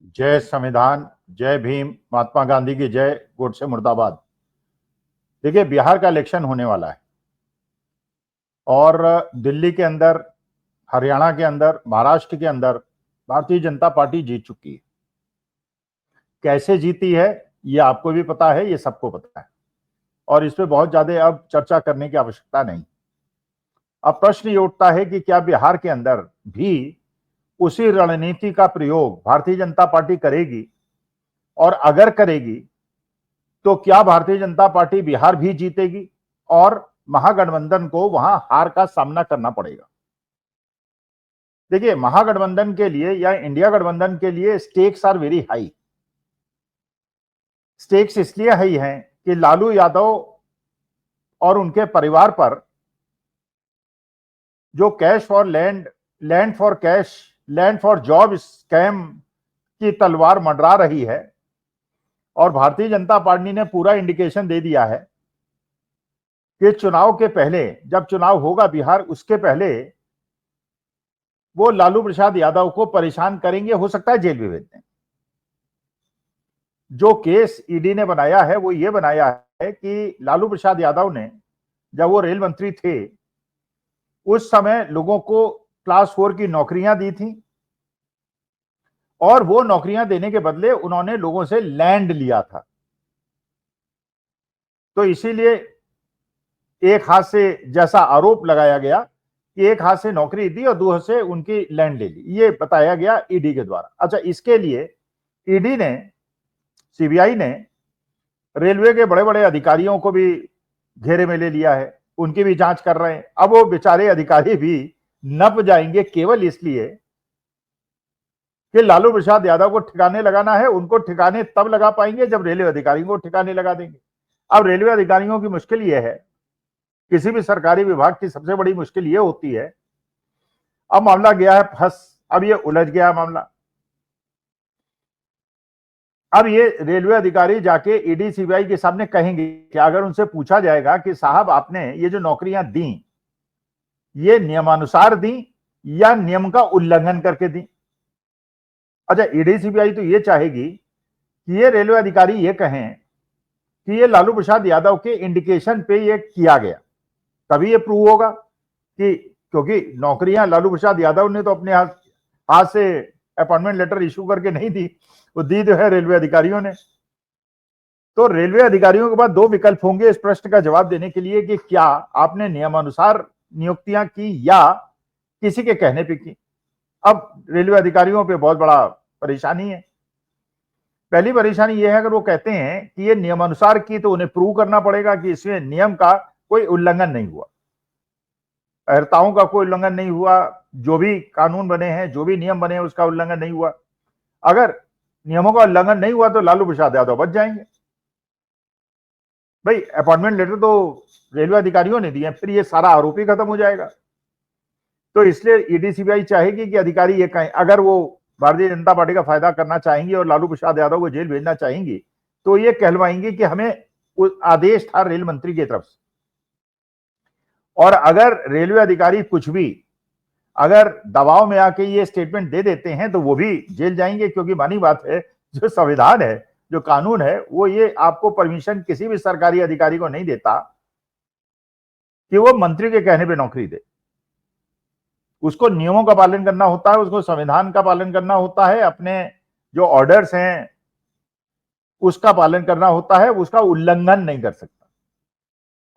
जय संविधान, जय भीम, महात्मा गांधी की जय, गोडसे मुर्दाबाद। देखिए, बिहार का इलेक्शन होने वाला है और दिल्ली के अंदर, हरियाणा के अंदर, महाराष्ट्र के अंदर भारतीय जनता पार्टी जीत चुकी है। कैसे जीती है ये आपको भी पता है, ये सबको पता है और इस पे बहुत ज्यादा अब चर्चा करने की आवश्यकता नहीं। अब प्रश्न ये उठता है कि क्या बिहार के अंदर भी उसी रणनीति का प्रयोग भारतीय जनता पार्टी करेगी, और अगर करेगी तो क्या भारतीय जनता पार्टी बिहार भी जीतेगी और महागठबंधन को वहां हार का सामना करना पड़ेगा। देखिए, महागठबंधन के लिए या इंडिया गठबंधन के लिए stakes are very high. Stakes इसलिए हाई हैं कि लालू यादव और उनके परिवार पर जो cash for land, land for cash, land for job scam की तलवार मंडरा रही है और भारतीय जनता पार्टी ने पूरा इंडिकेशन दे दिया है कि चुनाव के पहले, जब चुनाव होगा बिहार, उसके पहले वो लालू प्रसाद यादव को परेशान करेंगे, हो सकता है जेल भी भेज दें। जो केस ईडी ने बनाया है वो ये बनाया है कि लालू प्रसाद यादव ने, जब वो रेल मंत्री थे, उस समय लोगों को क्लास 4 की नौकरियां दी थी और वो नौकरियां देने के बदले उन्होंने लोगों से लैंड लिया था। तो इसीलिए एक हाथ से, जैसा आरोप लगाया गया कि एक हाथ से नौकरी दी और दो हाथ से उनकी लैंड ले ली, ये बताया गया ईडी के द्वारा। अच्छा, इसके लिए ईडी ने, सीबीआई ने रेलवे के बड़े बड़े अधिकारियों को भी घेरे में ले लिया है, उनकी भी जांच कर रहे हैं। अब वो बेचारे अधिकारी भी नप जाएंगे केवल इसलिए कि लालू प्रसाद यादव को ठिकाने लगाना है। उनको ठिकाने तब लगा पाएंगे जब रेलवे अधिकारियों को ठिकाने लगा देंगे। अब रेलवे अधिकारियों की मुश्किल यह है, किसी भी सरकारी विभाग की सबसे बड़ी मुश्किल यह होती है, अब मामला गया है फंस, अब ये उलझ गया मामला। अब ये रेलवे अधिकारी जाके ईडी सीबीआई के सामने कहेंगे कि अगर उनसे पूछा जाएगा कि साहब आपने ये जो नौकरियां दी, ये नियमानुसार दी या नियम का उल्लंघन करके दी। अच्छा, ईडी सीबीआई तो ये चाहेगी कि ये रेलवे अधिकारी ये कहें कि ये लालू प्रसाद यादव के इंडिकेशन पे ये किया गया, तभी ये प्रूव होगा कि, क्योंकि नौकरियां लालू प्रसाद यादव ने तो अपने हाथ से अपॉइंटमेंट लेटर इशू करके नहीं दी, वो दी तो है रेलवे अधिकारियों ने। तो रेलवे अधिकारियों के पास दो विकल्प होंगे इस प्रश्न का जवाब देने के लिए कि क्या आपने नियमानुसार नियुक्तियां की या किसी के कहने पे की। अब रेलवे अधिकारियों पे बहुत बड़ा परेशानी है। पहली परेशानी यह है, अगर वो कहते हैं कि ये नियमानुसार की, तो उन्हें प्रूव करना पड़ेगा कि इसमें नियम का कोई उल्लंघन नहीं हुआ, अर्हताओं का कोई उल्लंघन नहीं हुआ, जो भी कानून बने हैं, जो भी नियम बने हैं, उसका उल्लंघन नहीं हुआ। अगर नियमों का उल्लंघन नहीं हुआ तो लालू प्रसाद यादव बच जाएंगे। भाई, अपॉइंटमेंट लेटर तो रेलवे अधिकारियों ने दिए, फिर ये सारा आरोप ही खत्म हो जाएगा। तो इसलिए ईडी सीबीआई चाहेगी कि अधिकारी ये कहें, अगर वो भारतीय जनता पार्टी का फायदा करना चाहेंगी और लालू प्रसाद यादव को जेल भेजना चाहेंगी, तो ये कहलवाएंगे कि हमें आदेश था रेल मंत्री की तरफ से। और अगर रेलवे अधिकारी कुछ भी, अगर दबाव में आके ये स्टेटमेंट दे देते हैं, तो वो भी जेल जाएंगे, क्योंकि मानी बात है, जो संविधान है, जो कानून है, वो ये आपको परमिशन किसी भी सरकारी अधिकारी को नहीं देता कि वो मंत्री के कहने पे नौकरी दे। उसको नियमों का पालन करना होता है, उसको संविधान का पालन करना होता है, अपने जो ऑर्डर्स हैं उसका पालन करना होता है, उसका उल्लंघन नहीं कर सकता।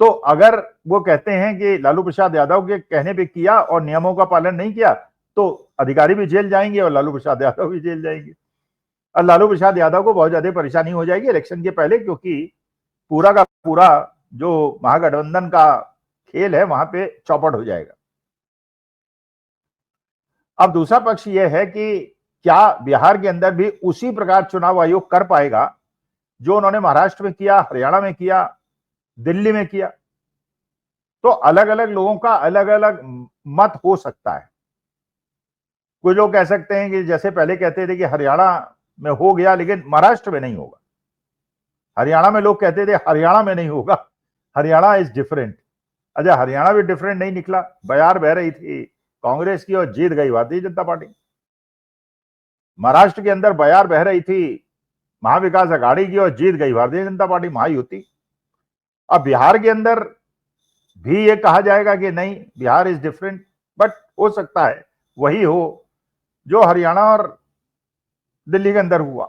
तो अगर वो कहते हैं कि लालू प्रसाद यादव के कहने पे किया और नियमों का पालन नहीं किया, तो अधिकारी भी जेल जाएंगे और लालू प्रसाद यादव भी जेल जाएंगे। और लालू प्रसाद यादव को बहुत ज्यादा परेशानी हो जाएगी इलेक्शन के पहले, क्योंकि पूरा का पूरा जो महागठबंधन का खेल है वहां पे चौपट हो जाएगा। अब दूसरा पक्ष यह है कि क्या बिहार के अंदर भी उसी प्रकार चुनाव आयोग कर पाएगा जो उन्होंने महाराष्ट्र में किया, हरियाणा में किया, दिल्ली में किया। तो अलग अलग लोगों का अलग अलग मत हो सकता है। कुछ लोग कह सकते हैं कि जैसे पहले कहते थे कि हरियाणा में हो गया लेकिन महाराष्ट्र में नहीं होगा, हरियाणा में लोग कहते थे हरियाणा में नहीं होगा, हरियाणा इज डिफरेंट। अच्छा, हरियाणा भी डिफरेंट नहीं निकला, बयार बह रही थी कांग्रेस की और जीत गई भारतीय जनता पार्टी। महाराष्ट्र के अंदर बयार बह रही थी महाविकास अघाड़ी की और जीत गई भारतीय जनता पार्टी महायुति। अब बिहार के अंदर भी ये कहा जाएगा कि नहीं बिहार इज डिफरेंट, बट हो सकता है वही हो जो हरियाणा और दिल्ली के अंदर हुआ।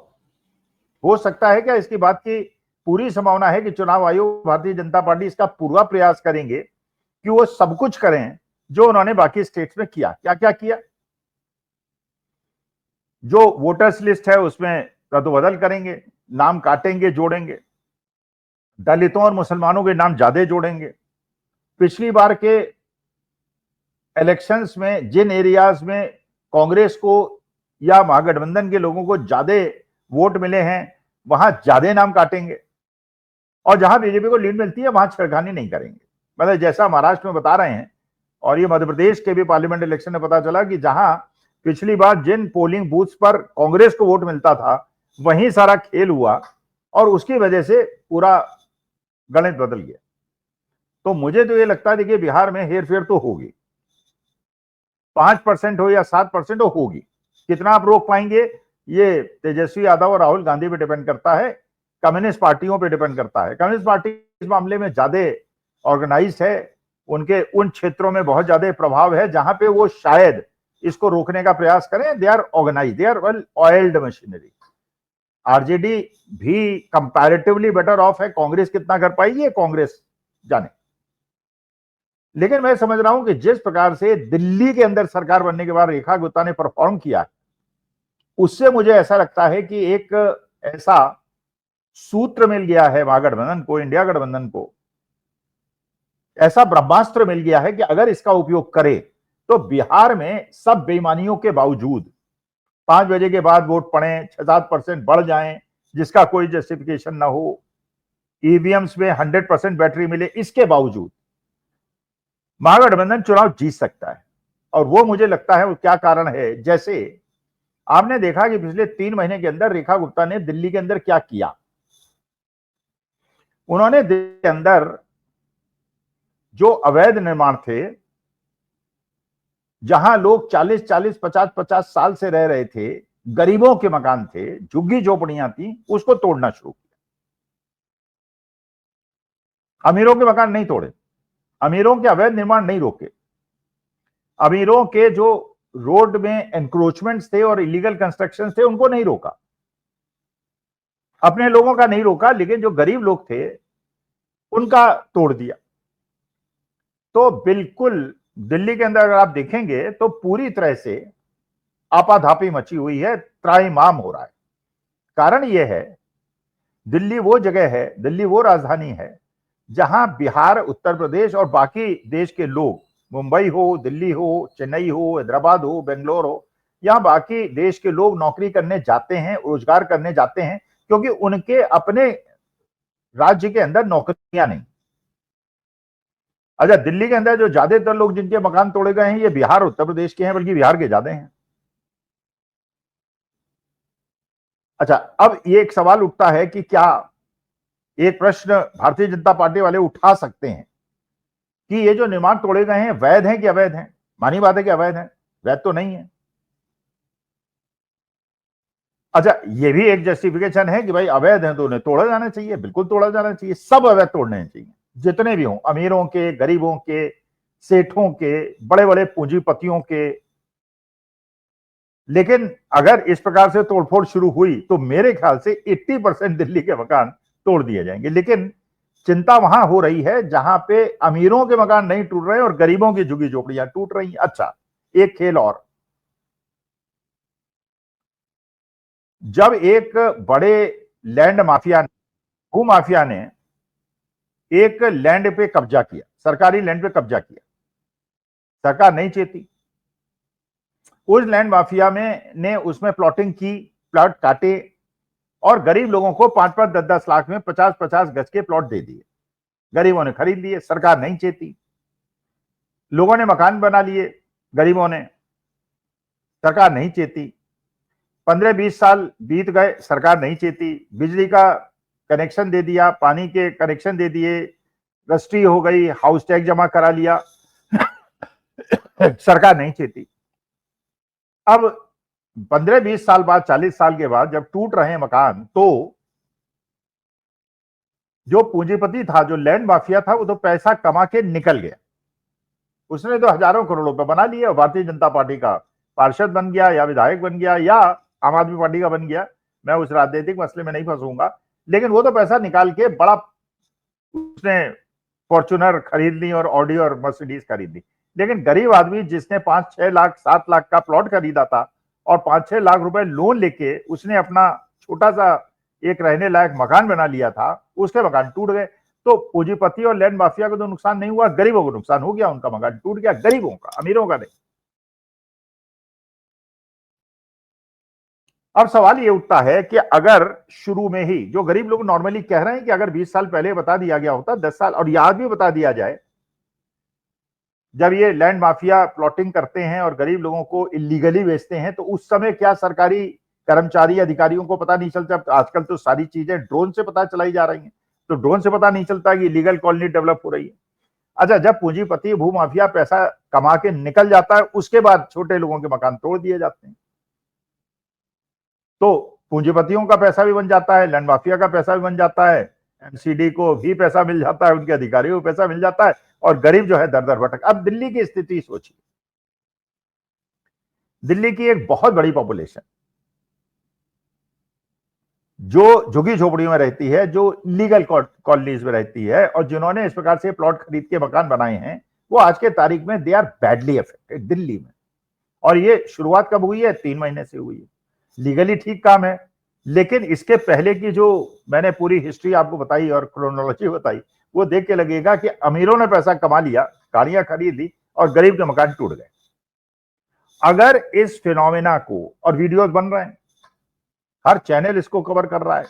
हो सकता है क्या? इसकी बात की पूरी संभावना है कि चुनाव आयोग भारतीय जनता पार्टी इसका पूरा प्रयास करेंगे कि वो सब कुछ करें जो उन्होंने बाकी स्टेट्स में किया। क्या क्या किया? जो वोटर्स लिस्ट है उसमें रद्द-बदल करेंगे, नाम काटेंगे, जोड़ेंगे, दलितों और मुसलमानों के नाम ज्यादा जोड़ेंगे। पिछली बार के इलेक्शंस में जिन एरियाज में कांग्रेस को या महागठबंधन के लोगों को ज्यादा वोट मिले हैं वहां ज्यादा नाम काटेंगे, और जहां बीजेपी को लीड मिलती है वहां छेड़खानी नहीं करेंगे। मतलब जैसा महाराष्ट्र में बता रहे हैं, और ये मध्य प्रदेश के भी पार्लियामेंट इलेक्शन में पता चला कि जहां पिछली बार जिन पोलिंग बूथ्स पर कांग्रेस को वोट मिलता था वहीं सारा खेल हुआ, और उसकी वजह से पूरा गणित बदल गया। तो मुझे तो ये लगता है देखिए बिहार में हेरफेर तो होगी, 5% हो या 7% हो, होगी। कितना आप रोक पाएंगे ये तेजस्वी यादव और राहुल गांधी पे डिपेंड करता है, कम्युनिस्ट पार्टियों पे डिपेंड करता है। कम्युनिस्ट पार्टी इस मामले में ज्यादा ऑर्गेनाइज्ड है, उनके उन क्षेत्रों में बहुत ज्यादा प्रभाव है जहां पे वो शायद इसको रोकने का प्रयास करें। They are organized, they are well oiled machinery. RJD भी कंपैरेटिवली बेटर ऑफ है, कांग्रेस कितना कर पाएगी है कांग्रेस जाने। लेकिन मैं समझ रहा हूं कि जिस प्रकार से दिल्ली के अंदर सरकार बनने के बाद रेखा गुप्ता ने परफॉर्म किया, उससे मुझे ऐसा लगता है कि एक ऐसा सूत्र मिल गया है महागठबंधन को, इंडिया गठबंधन को ऐसा ब्रह्मास्त्र मिल गया है कि अगर इसका उपयोग करे तो बिहार में सब बेईमानियों के बावजूद 5 बजे के बाद वोट पड़े, 6-7% बढ़ जाएं जिसका कोई जस्टिफिकेशन ना हो, ईवीएम्स में 100% बैटरी मिले, इसके बावजूद महागठबंधन चुनाव जीत सकता है। और वो मुझे लगता है वो क्या कारण है, जैसे आपने देखा कि पिछले 3 महीने के अंदर रेखा गुप्ता ने दिल्ली के अंदर क्या किया। उन्होंने दिल्ली के अंदर जो अवैध निर्माण थे, जहां लोग 40-40, 50-50 साल से रह रहे थे, गरीबों के मकान थे, झुग्गी झोपड़ियां थी, उसको तोड़ना शुरू किया। अमीरों के मकान नहीं तोड़े, अमीरों के अवैध निर्माण नहीं रोके, अमीरों के जो रोड में एनक्रोचमेंट्स थे और इलीगल कंस्ट्रक्शन थे उनको नहीं रोका, अपने लोगों का नहीं रोका, लेकिन जो गरीब लोग थे उनका तोड़ दिया। तो बिल्कुल दिल्ली के अंदर अगर आप देखेंगे तो पूरी तरह से आपाधापी मची हुई है, त्राहिमाम हो रहा है। कारण यह है दिल्ली वो जगह है, दिल्ली वो राजधानी है जहां बिहार, उत्तर प्रदेश और बाकी देश के लोग, मुंबई हो, दिल्ली हो, चेन्नई हो, हैदराबाद हो, बेंगलोर हो, यहां बाकी देश के लोग नौकरी करने जाते हैं, रोजगार करने जाते हैं, क्योंकि उनके अपने राज्य के अंदर नौकरियां नहीं। अच्छा, दिल्ली के अंदर जो ज्यादातर लोग जिनके मकान तोड़े गए हैं ये बिहार, उत्तर प्रदेश के हैं, बल्कि बिहार के ज्यादा हैं। अच्छा, अब ये एक सवाल उठता है कि क्या एक प्रश्न भारतीय जनता पार्टी वाले उठा सकते हैं कि ये जो निर्माण तोड़े गए हैं वैध हैं कि अवैध हैं? मानी बात है कि अवैध हैं, वैध तो नहीं है। अच्छा, ये भी एक जस्टिफिकेशन है कि भाई अवैध हैं तो उन्हें तोड़ा जाना चाहिए, बिल्कुल तोड़ा जाना चाहिए, सब अवैध तोड़ने चाहिए, जितने भी हों, अमीरों के, गरीबों के, सेठों के, बड़े बड़े पूंजीपतियों के। लेकिन अगर इस प्रकार से तोड़फोड़ शुरू हुई तो मेरे ख्याल से 80% दिल्ली के मकान तोड़ दिए जाएंगे। लेकिन चिंता वहां हो रही है जहां पे अमीरों के मकान नहीं टूट रहे और गरीबों की झुग्गी झोपड़ियां टूट रही। अच्छा, एक खेल और, जब एक बड़े लैंड माफिया, भू माफिया ने एक लैंड पे कब्जा किया, सरकारी लैंड पे कब्जा किया, सरकार नहीं चेती, उस लैंड माफिया में ने उसमें प्लॉटिंग की, प्लॉट काटे और गरीब लोगों को 5-5, 10-10 लाख में 50-50 गज के प्लॉट दे दिए। गरीबों ने खरीद लिए, सरकार नहीं चेती, लोगों ने मकान बना लिए, गरीबों ने, सरकार नहीं चेती। 15-20 साल बीत गए, सरकार नहीं चेती, बिजली का कनेक्शन दे दिया, पानी के कनेक्शन दे दिए, रजिस्ट्री हो गई, हाउस टैक्स जमा करा लिया, सरकार नहीं चेती। अब 15-20 साल बाद, 40 साल के बाद जब टूट रहे हैं मकान, तो जो पूंजीपति था, जो लैंड माफिया था, वो तो पैसा कमा के निकल गया। उसने तो हजारों करोड़ रुपए बना लिए और भारतीय जनता पार्टी का पार्षद बन गया या विधायक बन गया या आम आदमी पार्टी का बन गया। मैं उस राजनीतिक मसले में नहीं फंसूंगा, लेकिन वो तो पैसा निकाल के बड़ा, उसने फॉर्च्यूनर खरीद ली और ऑडी और मर्सिडीज खरीद ली। लेकिन गरीब आदमी जिसने 5-6 लाख 7 लाख का प्लॉट खरीदा था और 5-6 लाख रुपए लोन लेके उसने अपना छोटा सा एक रहने लायक मकान बना लिया था, उसके मकान टूट गए। तो पूंजीपति और लैंड माफिया को तो नुकसान नहीं हुआ, गरीबों को नुकसान हो गया, उनका मकान टूट गया, गरीबों का, अमीरों का नहीं। अब सवाल ये उठता है कि अगर शुरू में ही, जो गरीब लोग नॉर्मली कह रहे हैं कि अगर 20 साल पहले बता दिया गया होता, 10 साल और याद भी बता दिया जाए, जब ये लैंड माफिया प्लॉटिंग करते हैं और गरीब लोगों को इलीगली बेचते हैं, तो उस समय क्या सरकारी कर्मचारी अधिकारियों को पता नहीं चलता? आजकल तो सारी चीजें ड्रोन से पता चलाई जा रही हैं, तो ड्रोन से पता नहीं चलता कि इलीगल कॉलोनी डेवलप हो रही है। अच्छा, जब पूंजीपति भूमाफिया पैसा कमा के निकल जाता है, उसके बाद छोटे लोगों के मकान तोड़ दिए जाते हैं। तो पूंजीपतियों का पैसा भी बन जाता है, लैंड माफिया का पैसा भी बन जाता है, एमसीडी को भी पैसा मिल जाता है, उनके अधिकारियों को पैसा मिल जाता है, और गरीब जो है दर दर भटक। अब दिल्ली की स्थिति सोचिए, दिल्ली की एक बहुत बड़ी पॉपुलेशन जो झुग्गी झोपड़ियों में रहती है, जो लीगल कॉलोनीज में रहती है, और जिन्होंने इस प्रकार से प्लॉट खरीद के मकान बनाए हैं, वो आज के तारीख में they are badly affected Delhi में। और ये शुरुआत कब हुई है? 3 महीने से हुई है। लीगली ठीक काम है, लेकिन इसके पहले की जो मैंने पूरी हिस्ट्री आपको बताई और क्रोनोलॉजी बताई, वो देख के लगेगा कि अमीरों ने पैसा कमा लिया, गाड़ियां खरीद ली, और गरीब के मकान टूट गए। अगर इस फिनोमेना को, और वीडियोस बन रहे हैं, हर चैनल इसको कवर कर रहा है,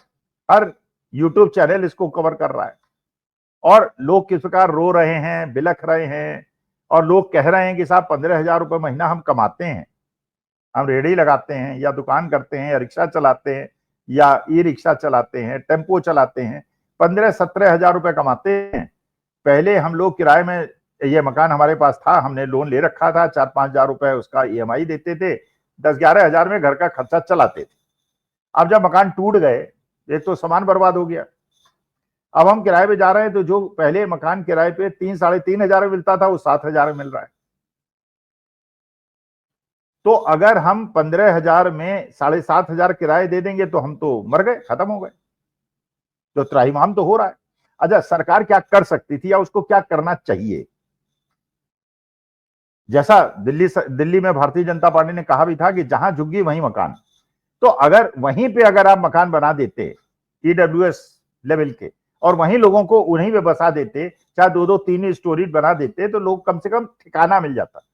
हर यूट्यूब चैनल इसको कवर कर रहा है, और लोग किस प्रकार रो रहे हैं, बिलख रहे हैं, और लोग कह रहे हैं कि साहब 15,000 रुपए महीना हम कमाते हैं, हम रेहड़ी लगाते हैं या दुकान करते हैं या रिक्शा चलाते हैं या ई रिक्शा चलाते हैं, टेम्पो चलाते हैं, 15-17 हजार रुपए कमाते हैं। पहले हम लोग किराए में, ये मकान हमारे पास था, हमने लोन ले रखा था, 4-5 हजार रुपए उसका ईएमआई देते थे, 10-11 हजार में घर का खर्चा चलाते थे। अब जब मकान टूट गए, एक तो सामान बर्बाद हो गया, अब हम किराए पे जा रहे हैं, तो जो पहले मकान किराए पे 3-3.5 हजार में मिलता था, वो 7 हजार में मिल रहा है। तो अगर हम 15,000 में 7.5 हजार किराए दे देंगे तो हम तो मर गए, खत्म हो गए। तो त्राहिमाम तो हो रहा है। अच्छा, सरकार क्या कर सकती थी या उसको क्या करना चाहिए? जैसा दिल्ली में भारतीय जनता पार्टी ने कहा भी था कि जहां झुग्गी वहीं मकान। तो अगर वहीं पे अगर आप मकान बना देते ईडब्ल्यूएस लेवल के, और वहीं लोगों को उन्हीं में बसा देते, चाहे 2-2-3 स्टोरी बना देते, तो लोग कम से कम ठिकाना मिल जाता।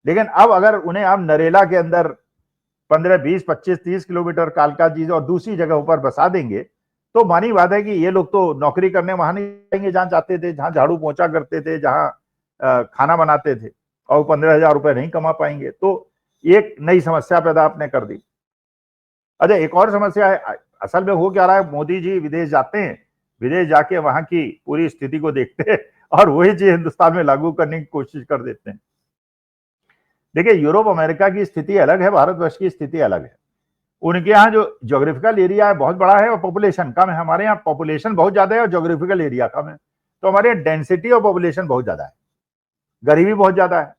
लेकिन अब अगर उन्हें आप नरेला के अंदर 15, 20, 25, 30 किलोमीटर कालका जी और दूसरी जगहों पर बसा देंगे, तो मानी बात है कि ये लोग तो नौकरी करने वहां नहीं जाएंगे जहां जाते थे, जहां झाड़ू पोंछा करते थे, जहां खाना बनाते थे, और 15,000 रुपए नहीं कमा पाएंगे। तो एक नई समस्या पैदा आपने कर दी। अच्छा, एक और समस्या है, असल में हो क्या रहा है, मोदी जी विदेश जाते हैं, विदेश जाके वहां की पूरी स्थिति को देखते हैं और वही चीज हिंदुस्तान में लागू करने की कोशिश कर देते हैं। देखिए, यूरोप अमेरिका की स्थिति अलग है, भारतवर्ष की स्थिति अलग है। उनके यहाँ जो ज्योग्राफिकल एरिया है बहुत बड़ा है और पॉपुलेशन कम है। हमारे यहाँ पॉपुलेशन बहुत ज्यादा है और ज्योग्राफिकल एरिया कम है। तो हमारे यहाँ डेंसिटी और पॉपुलेशन बहुत ज्यादा है, गरीबी बहुत ज्यादा है।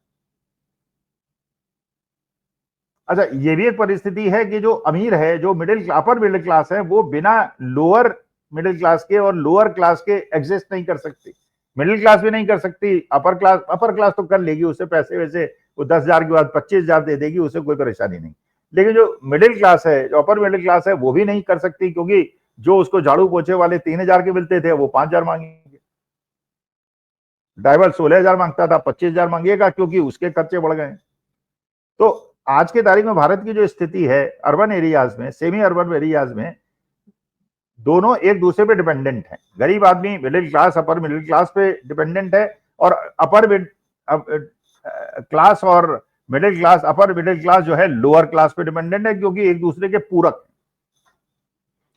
अच्छा, ये भी एक परिस्थिति है कि जो अमीर है, जो अपर मिडिल क्लास है, वो बिना लोअर मिडिल क्लास के और लोअर क्लास के एग्जिस्ट नहीं कर सकती। मिडिल क्लास भी नहीं कर सकती, अपर क्लास तो कर लेगी, उससे पैसे वैसे वो 10 हजार के बाद 25 हजार दे देगी, उससे कोई परेशानी नहीं। लेकिन जो मिडिल क्लास है, जो अपर मिडिल क्लास है, वो भी नहीं कर सकती, क्योंकि जो उसको झाड़ू पोछे वाले 3 हजार के मिलते थे, वो 5 हजार मांगेंगे। ड्राइवर 16 हजार मांगता था, 25 हजार मांगेगा, क्योंकि उसके खर्चे बढ़ गए। तो आज के तारीख में भारत की जो स्थिति है, अर्बन एरियाज में, सेमी अर्बन एरियाज में, दोनों एक दूसरे पे डिपेंडेंट हैं। गरीब आदमी middle class, upper middle class पे डिपेंडेंट है, और अपर क्लास और middle class, upper middle class जो है लोअर क्लास पे डिपेंडेंट है, क्योंकि एक दूसरे के पूरक।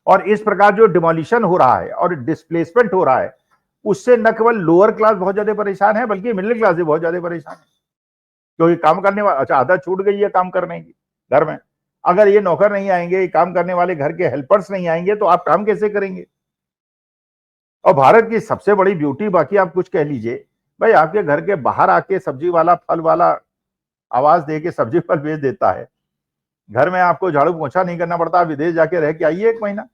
और इस प्रकार जो डिमोलिशन हो रहा है और डिस्प्लेसमेंट हो रहा है, उससे न केवल लोअर क्लास बहुत ज्यादा परेशान है, बल्कि मिडिल क्लास भी बहुत ज्यादा परेशान है, क्योंकि काम करने वाला, अच्छा आदत छूट गई है काम करने की, घर में। अगर ये नौकर नहीं आएंगे, काम करने वाले घर के हेल्पर्स नहीं आएंगे, तो आप काम कैसे करेंगे? और भारत की सबसे बड़ी ब्यूटी, बाकी आप कुछ कह लीजिए, भाई आपके घर के बाहर आके सब्जी वाला, फल वाला आवाज दे के सब्जी फल बेच देता है। घर में आपको झाड़ू पोछा नहीं करना पड़ता, आप विदेश जाके रह के आइए 1 महीना,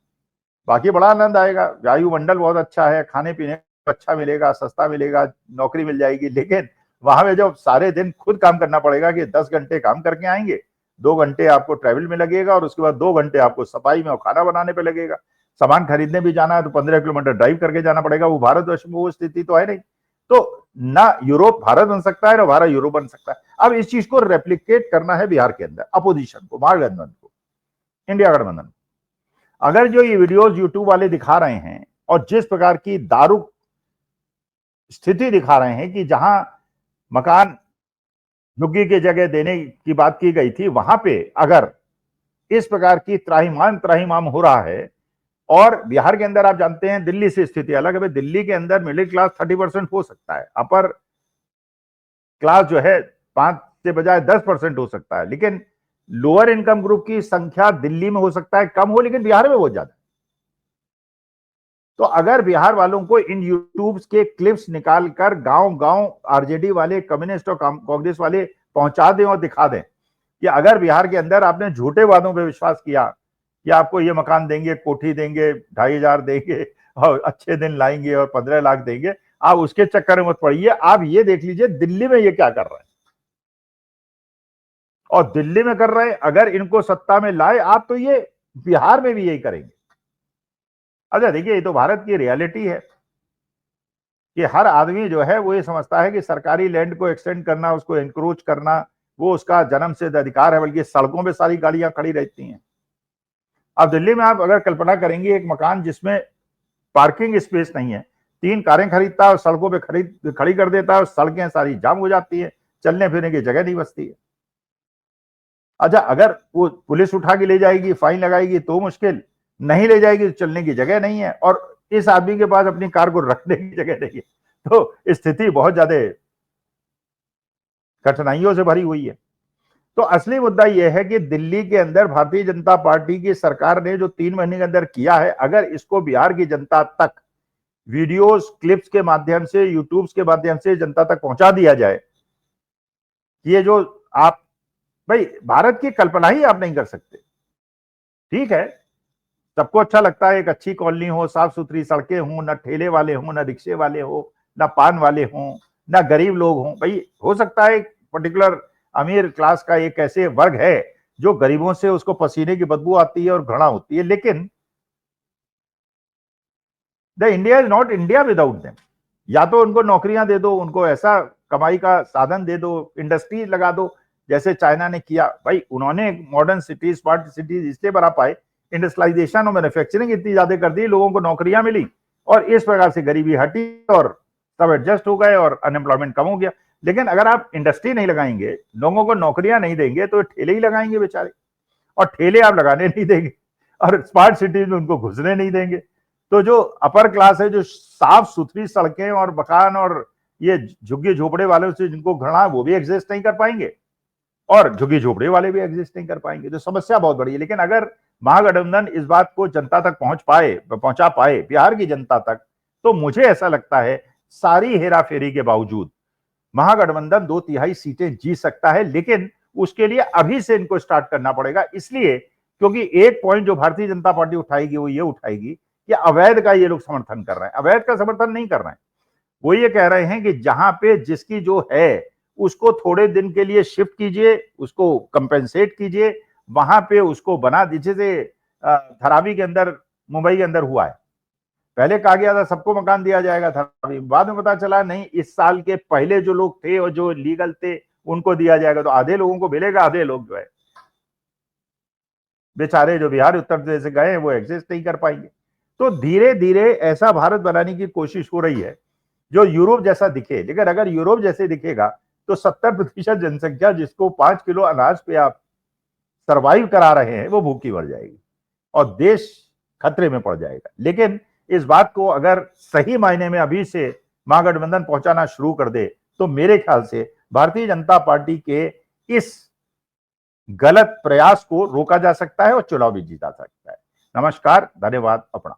बाकी बड़ा आनंद आएगा। वायुमंडल बहुत अच्छा है, खाने पीने अच्छा मिलेगा, सस्ता मिलेगा, नौकरी मिल जाएगी। लेकिन वहां में जब सारे दिन खुद काम करना पड़ेगा कि 10 घंटे काम करके आएंगे, 2 घंटे आपको ट्रैवल में लगेगा और उसके बाद 2 घंटे आपको सफाई में और खाना बनाने पे लगेगा। सामान खरीदने भी जाना है तो 15 किलोमीटर ड्राइव करके जाना पड़ेगा। वो भारतवर्ष में वो स्थिति तो है नहीं। तो ना यूरोप भारत बन सकता है, ना भारत यूरोप बन सकता है। अब इस चीज को रेप्लिकेट करना है बिहार के अंदर, अपोजिशन को, महागठबंधन को, इंडिया गठबंधन को। अगर जो ये वीडियोस यूट्यूब वाले दिखा रहे हैं और जिस प्रकार की दारुक स्थिति दिखा रहे हैं कि जहां मकान झुग्गी की जगह देने की बात की गई थी, वहां पे अगर इस प्रकार की त्राहिमाम त्राहिमाम हो रहा है, और बिहार के अंदर आप जानते हैं दिल्ली से स्थिति अलग है। दिल्ली के अंदर मिडिल क्लास 30% हो सकता है, अपर क्लास जो है 5 से बजाय 10% हो सकता है, लेकिन लोअर इनकम ग्रुप की संख्या दिल्ली में हो सकता है कम हो, लेकिन बिहार में बहुत ज्यादा। तो अगर बिहार वालों को इन यूट्यूब के क्लिप्स निकालकर गांव गांव आरजेडी वाले, कम्युनिस्ट और कांग्रेस वाले पहुंचा दें और दिखा दें कि अगर बिहार के अंदर आपने झूठे वादों पर विश्वास किया कि आपको ये मकान देंगे, कोठी देंगे, 2,500 देंगे और अच्छे दिन लाएंगे और 15 लाख देंगे, आप उसके चक्कर में मत पड़िए। आप ये देख लीजिए दिल्ली में ये क्या कर रहे हैं, और दिल्ली में कर रहे हैं, अगर इनको सत्ता में लाए आप तो ये बिहार में भी यही करेंगे। अच्छा देखिए, ये तो भारत की रियलिटी है कि हर आदमी जो है वो ये समझता है कि सरकारी लैंड को एक्सटेंड करना, उसको एनक्रोच करना, वो उसका जन्मसिद्ध अधिकार है, बल्कि सड़कों पे सारी गाड़ियां खड़ी रहती हैं। अब दिल्ली में आप अगर कल्पना करेंगे एक मकान जिसमें पार्किंग स्पेस नहीं है, 3 कारें खरीदता है और सड़कों पे खड़ी कर देता है और सड़कें सारी जाम हो जाती है, चलने फिरने की जगह नहीं बचती है। अच्छा, अगर वो पुलिस उठा के ले जाएगी, फाइन लगाएगी तो मुश्किल, नहीं ले जाएगी तो चलने की जगह नहीं है, और इस आदमी के पास अपनी कार को रखने की जगह नहीं है। तो स्थिति बहुत ज्यादा कठिनाइयों से भरी हुई है। तो असली मुद्दा यह है कि दिल्ली के अंदर भारतीय जनता पार्टी की सरकार ने जो 3 महीने के अंदर किया है, अगर इसको बिहार की जनता तक वीडियोस, क्लिप्स के माध्यम से, यूट्यूब के माध्यम से जनता तक पहुंचा दिया जाए, ये जो आप, भाई भारत की कल्पना ही आप नहीं कर सकते। ठीक है, सबको अच्छा लगता है एक अच्छी कॉलोनी हो, साफ सुथरी सड़कें हों, ना ठेले वाले हों, ना रिक्शे वाले हो, ना पान वाले हों, ना गरीब लोग हों। भाई हो सकता है एक पर्टिकुलर अमीर क्लास का एक ऐसे वर्ग है जो गरीबों से उसको पसीने की बदबू आती है और घृणा होती है, लेकिन the India is not India without them. या तो उनको नौकरियां दे दो, उनको ऐसा कमाई का साधन दे दो, इंडस्ट्री लगा दो जैसे चाइना ने किया। भाई उन्होंने मॉडर्न सिटी, स्मार्ट सिटीज इसलिए बना पाए, इंडस्ट्रियलाइजेशन और मैन्युफैक्चरिंग इतनी ज्यादा कर दी, लोगों को नौकरियां मिली और इस प्रकार से गरीबी हटी और सब एडजस्ट हो गए और अनएम्प्लॉयमेंट कम हो गया। लेकिन अगर आप इंडस्ट्री नहीं लगाएंगे, लोगों को नौकरियां नहीं देंगे, तो ठेले ही लगाएंगे बेचारे, और ठेले आप लगाने नहीं देंगे और स्मार्ट सिटीज में उनको घुसने नहीं देंगे। तो जो अपर क्लास है, जो साफ सुथरी सड़कें और मकान और ये झुग्गी झोपड़े वालों से जिनको घृणा, वो भी एग्जिस्ट नहीं कर पाएंगे और झुग्गी झोपड़े वाले भी एग्जिस्ट नहीं कर पाएंगे। तो समस्या बहुत बड़ी है। लेकिन अगर महागठबंधन इस बात को जनता तक पहुंचा पाए बिहार की जनता तक, तो मुझे ऐसा लगता है सारी हेरा फेरी के बावजूद महागठबंधन 2/3 सीटें जीत सकता है। लेकिन उसके लिए अभी से इनको स्टार्ट करना पड़ेगा, इसलिए क्योंकि एक पॉइंट जो भारतीय जनता पार्टी उठाएगी वो ये उठाएगी कि अवैध का ये लोग समर्थन कर रहे हैं। अवैध का समर्थन नहीं कर रहे हैं, वो ये कह रहे हैं कि जहां पे जिसकी जो है उसको थोड़े दिन के लिए शिफ्ट कीजिए, उसको कंपेंसेट कीजिए, वहां पे उसको बना दीजिए। जैसे धारावी के अंदर, मुंबई के अंदर हुआ है, पहले कहा गया था सबको मकान दिया जाएगा धारावी, बाद में पता चला नहीं, इस साल के पहले जो लोग थे और जो लीगल थे उनको दिया जाएगा। तो आधे लोगों को मिलेगा, आधे लोग जो है बेचारे जो बिहार उत्तर प्रदेश से गए वो एग्जिस्ट नहीं कर पाएंगे। तो धीरे धीरे ऐसा भारत बनाने की कोशिश हो रही है जो यूरोप जैसा दिखे। लेकिन अगर यूरोप जैसे दिखेगा तो 70% जनसंख्या जिसको 5 किलो अनाज पे आप सरवाइव करा रहे हैं, वो भूखी मर जाएगी और देश खतरे में पड़ जाएगा। लेकिन इस बात को अगर सही मायने में अभी से महागठबंधन पहुंचाना शुरू कर दे, तो मेरे ख्याल से भारतीय जनता पार्टी के इस गलत प्रयास को रोका जा सकता है और चुनाव भी जीता सकता है। नमस्कार, धन्यवाद अपना।